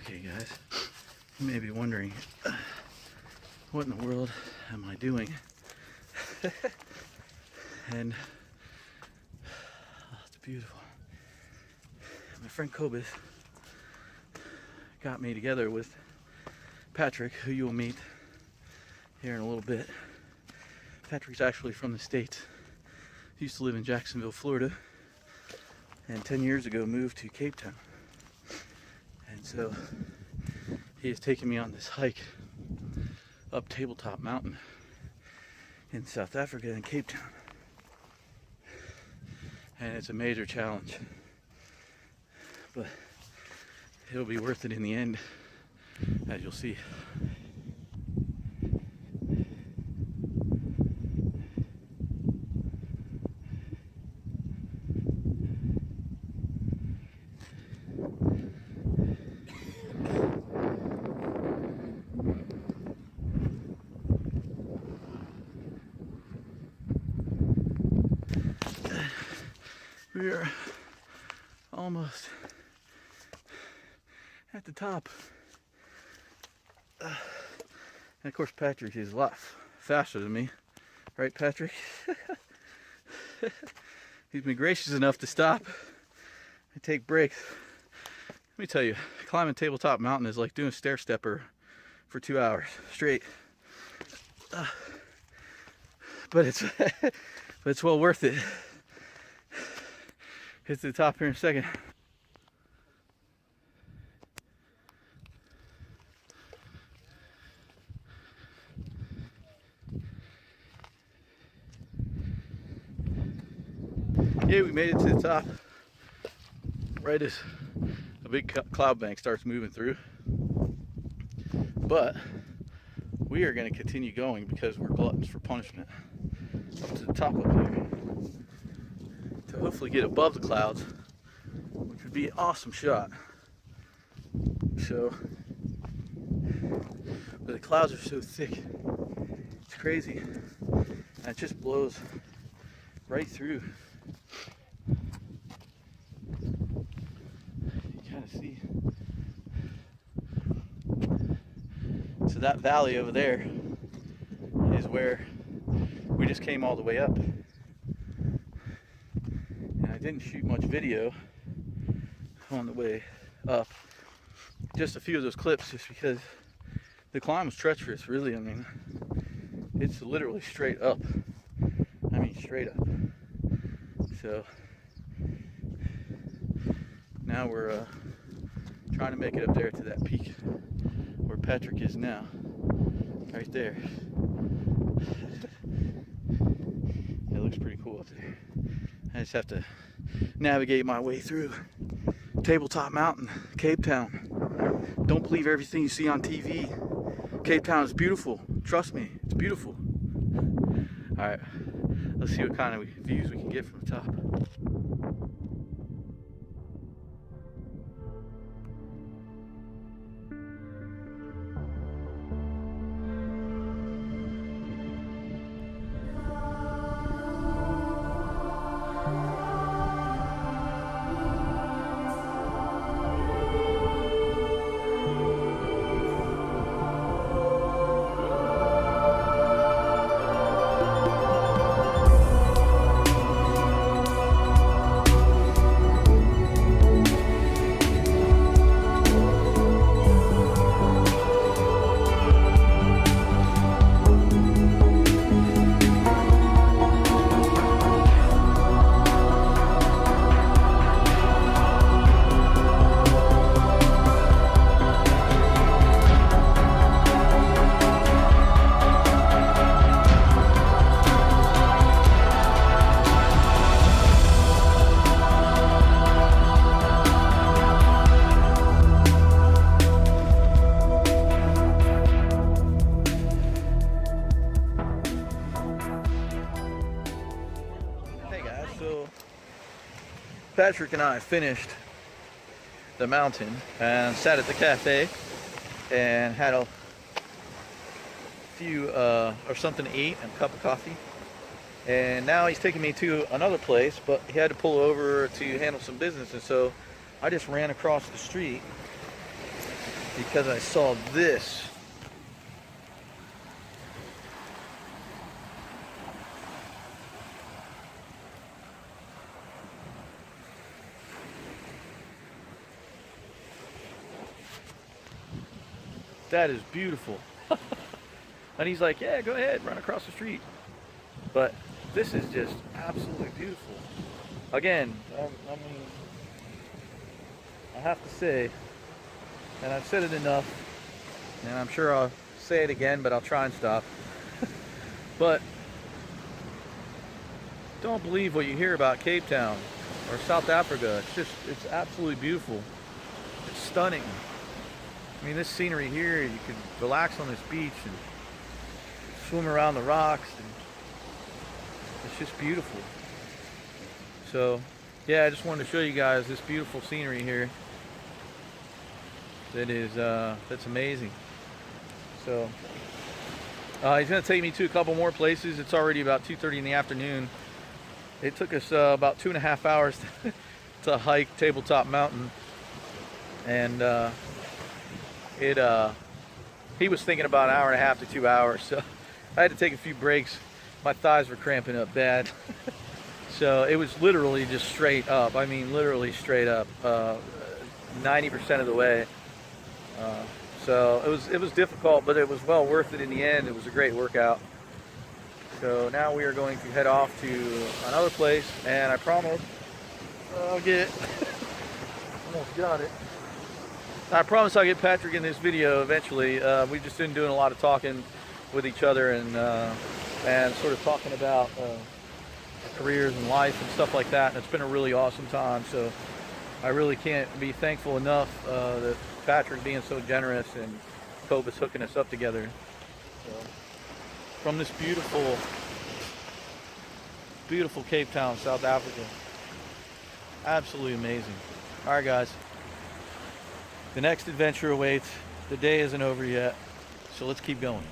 Okay guys, you may be wondering, what in the world am I doing? And it's beautiful. My friend Kobus got me together with Patrick, who you will meet here in a little bit. Patrick's actually from the States. He used to live in Jacksonville, Florida, and 10 years ago moved to Cape Town. And so he has taken me on this hike up Tabletop Mountain in South Africa in Cape Town. And it's a major challenge, but it'll be worth it in the end, as you'll see. We're almost at the top. And of course Patrick is a lot faster than me. Right, Patrick? He's been gracious enough to stop and take breaks. Let me tell you, climbing Tabletop Mountain is like doing a stair stepper for 2 hours straight. But it's well worth it. Get to the top here in a second. Yeah, we made it to the top right as a big cloud bank starts moving through. But we are going to continue going because we're gluttons for punishment up to the top up here, to hopefully get above the clouds, which would be an awesome shot. So, but the clouds are so thick, it's crazy, and it just blows right through. You kind of see. So that valley over there is where we just came all the way up. I didn't shoot much video on the way up, just a few of those clips, just because the climb was treacherous, really. I mean, it's literally straight up. I mean, straight up. So now we're trying to make it up there to that peak where Patrick is now, right there. It looks pretty cool up there. I just have to navigate my way through Tabletop Mountain, Cape Town. Don't believe everything you see on TV. Cape Town is beautiful. Trust me, it's beautiful. Alright, let's see what kind of views we can get from the top. Patrick and I finished the mountain and sat at the cafe and had a few or something to eat and a cup of coffee. And now he's taking me to another place, but he had to pull over to handle some business, and so I just ran across the street because I saw this. That is beautiful. And he's like, yeah, go ahead, run across the street. But this is just absolutely beautiful. Again, I mean, I have to say, and I've said it enough, and I'm sure I'll say it again, but I'll try and stop. But don't believe what you hear about Cape Town or South Africa. It's absolutely beautiful. It's stunning. I mean, this scenery here, you can relax on this beach and swim around the rocks, and it's just beautiful. So yeah, I just wanted to show you guys this beautiful scenery here. That's amazing. So he's going to take me to a couple more places. It's already about 2:30 in the afternoon. It took us about 2.5 hours to hike Tabletop Mountain, and he was thinking about 1.5 to 2 hours, so I had to take a few breaks. My thighs were cramping up bad. So it was literally just straight up. I mean, literally straight up, 90% of the way. So it was difficult, but it was well worth it in the end. It was a great workout. So now we are going to head off to another place, and I promise I'll get, almost got it. I promise I'll get Patrick in this video eventually. We've just been doing a lot of talking with each other, and sort of talking about careers and life and stuff like that, and it's been a really awesome time. So I really can't be thankful enough that Patrick being so generous and Cobus hooking us up together. So, from this beautiful, beautiful Cape Town, South Africa. Absolutely amazing. All right, guys. The next adventure awaits. The day isn't over yet, so let's keep going.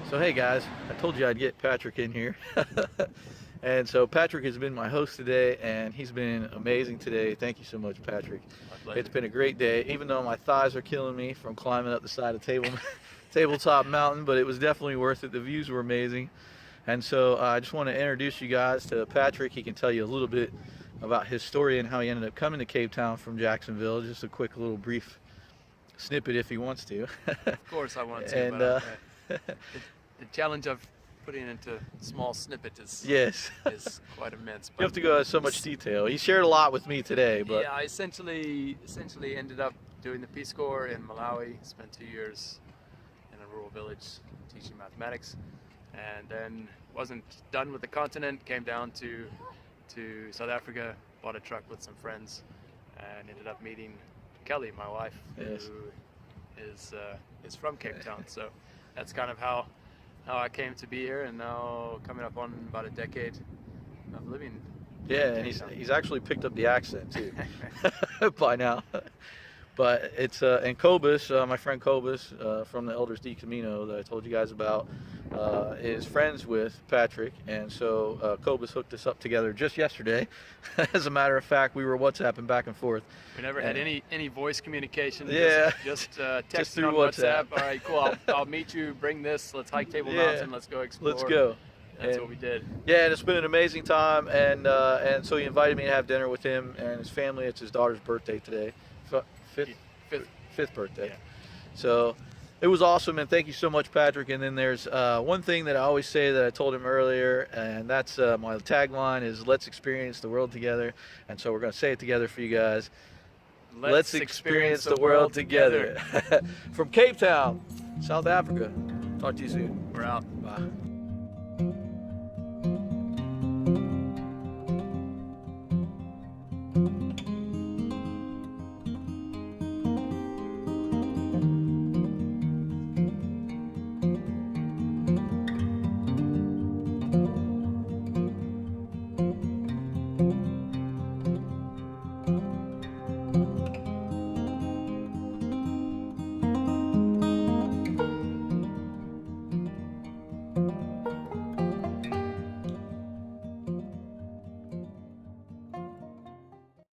So hey guys, I told you I'd get Patrick in here. And so Patrick has been my host today, and he's been amazing today. Thank you so much, Patrick. It's been a great day, even though my thighs are killing me from climbing up the side of Tabletop Mountain, but it was definitely worth it. The views were amazing. And so I just want to introduce you guys to Patrick. He can tell you a little bit about his story and how he ended up coming to Cape Town from Jacksonville. Just a quick little brief snippet if he wants to. Of course I want to. And the challenge of putting it into small snippets Yes. is quite immense. You have to go into so much detail. He shared a lot with me today, but yeah, I essentially ended up doing the Peace Corps in Malawi. Spent 2 years in a rural village teaching mathematics, and then wasn't done with the continent. Came down to South Africa, bought a truck with some friends, and ended up meeting Kelly, my wife, Yes. who is from Cape Town. So that's kind of how I came to be here, and now coming up on about a decade of living. yeah, and he's actually picked up the accent too by now. But it's and Cobus, my friend Cobus from the Elders D Camino that I told you guys about, is friends with Patrick, and so Cobus hooked us up together just yesterday. As a matter of fact, we were WhatsApping back and forth. We never had any voice communication. Yeah, just texting just through on WhatsApp. All right, cool. I'll meet you. Bring this. Let's hike Table Yeah. Mountain. Let's go explore. Let's go. That's And- what we did. Yeah, and it's been an amazing time, and so he invited me to have dinner with him and his family. It's his daughter's birthday today, fifth birthday. Yeah. So it was awesome, and thank you so much, Patrick. And then there's one thing that I always say that I told him earlier, and that's my tagline is "Let's experience the world together." And so we're going to say it together for you guys. Let's experience the world together. From Cape Town, South Africa. Talk to you soon. We're out. Bye.